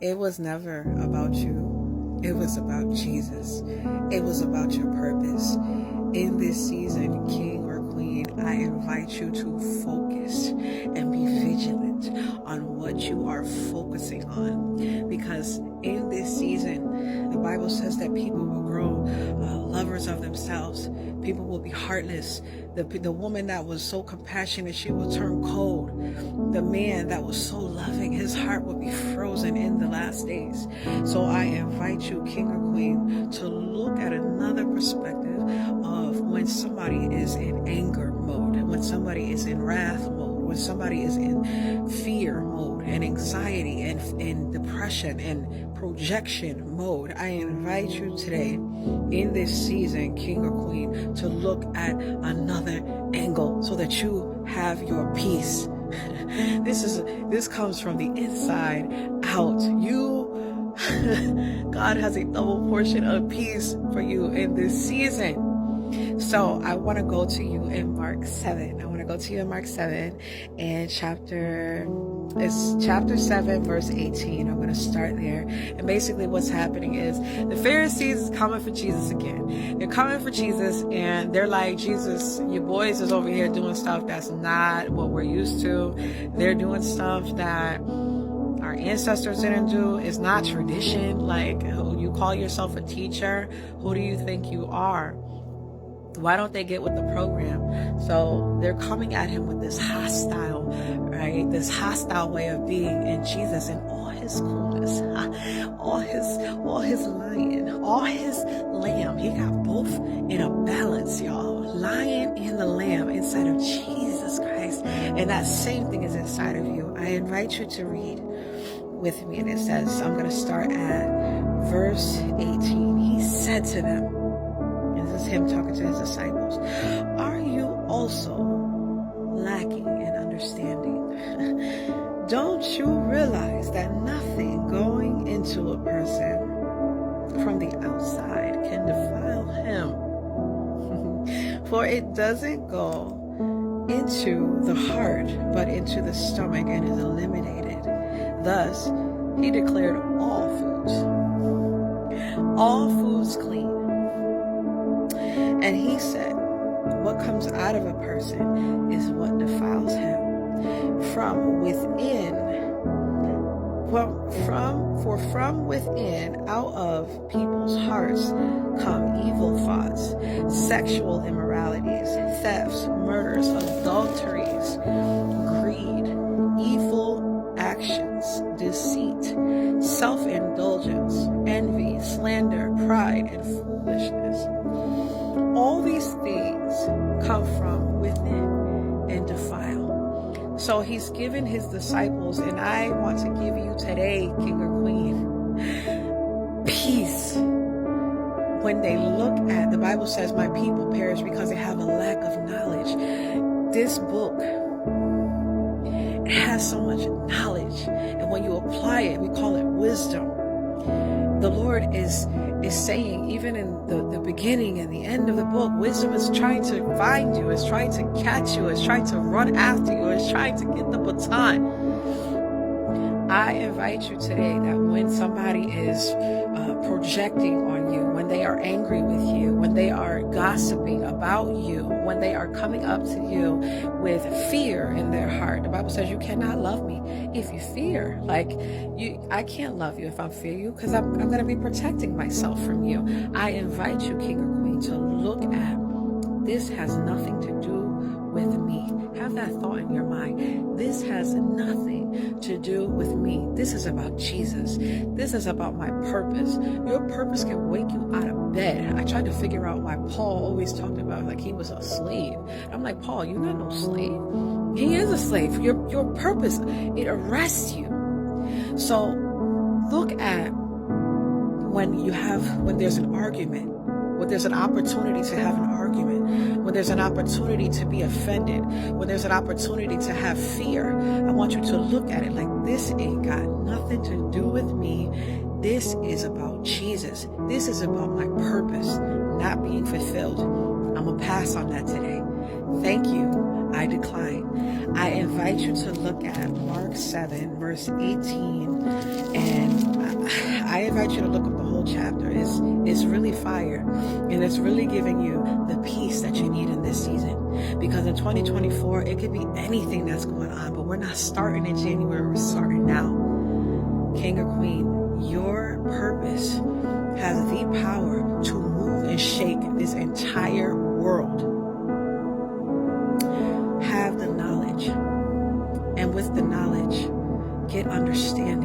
It was never about you. It was about Jesus. It was about your purpose. In this season, king or queen, I invite you to focus and be vigilant on what you are focusing on. Because in this season, the Bible says that people will grow lovers of themselves. People will be heartless. The woman that was so compassionate, she will turn cold. The man that was so loving, his heart will be frozen in the last days. So I invite you, king or queen, to look at another perspective of when somebody is in anger mode, when somebody is in wrath mode, when somebody is in fear mode and anxiety and depression and projection mode. I invite you today in this season, king or queen, to look at another angle so that you have your peace. This comes from the inside out. God has a double portion of peace for you in this season. So I want to go to you in Mark 7. I want to go to you in Mark 7 and chapter 7, verse 18. I'm going to start there. And basically what's happening is the Pharisees is coming for Jesus again. They're coming for Jesus and they're like, Jesus, your boys is over here doing stuff that's not what we're used to. They're doing stuff that our ancestors didn't do. It's not tradition. Like, you call yourself a teacher. Who do you think you are? Why don't they get with the program? So they're coming at him with this hostile, right? This hostile way of being. And Jesus, in all his coolness, all his lion, all his lamb, he got both in a balance, y'all. Lion and the lamb inside of Jesus Christ. And that same thing is inside of you. I invite you to read with me. And it says, I'm going to start at verse 18. He said to them, this is him talking to his disciples, are you also lacking in understanding? Don't you realize that nothing going into a person from the outside can defile him? For it doesn't go into the heart, but into the stomach and is eliminated. Thus, he declared all foods clean. And he said, what comes out of a person is what defiles him. From within, from within, out of people's hearts come evil thoughts, sexual immoralities, thefts, murders, adulteries, greed, evil actions, deceit, self-indulgence, envy, slander, pride, and foolishness. All these things come from within and defile. So he's given his disciples, and I want to give you today, king or queen, peace. When they look at, the Bible says, my people perish because they have a lack of knowledge. This book, it has so much knowledge. And when you apply it, we call it wisdom. The Lord is saying, even in the beginning and the end of the book, wisdom is trying to find you, is trying to catch you, is trying to run after you, is trying to get the baton. I invite you today that when somebody is projecting on you, when they are angry with you, when they are gossiping about you, when they are coming up to you with fear in their heart, the Bible says you cannot love me if you fear. I can't love you if I fear you, because I'm going to be protecting myself from you. I invite you, king or queen, to look at this has nothing to do with me. Have that thought in your mind. This has nothing to do with me. This is about Jesus. This is about my purpose. Your purpose can wake you out of bed. I tried to figure out why Paul always talked about like he was a slave. I'm like, Paul, you're not no slave. He is a slave. Your purpose, it arrests you. So look at when there's an argument, when there's an opportunity to have an argument, when there's an opportunity to be offended, when there's an opportunity to have fear. I want you to look at it like, this ain't got nothing to do with me. This is about Jesus. This is about my purpose not being fulfilled. I'm going to pass on that today. Thank you. I decline. I invite you to look at Mark 7, verse 18, and I invite you to look up the whole chapter. It's really fire, and it's really giving you the peace that you need in this season. Because in 2024, it could be anything that's going on, but we're not starting in January, we're starting now. King or Queen, your purpose has the power to move and shake this entire world. Have the knowledge, and with the knowledge, get understanding.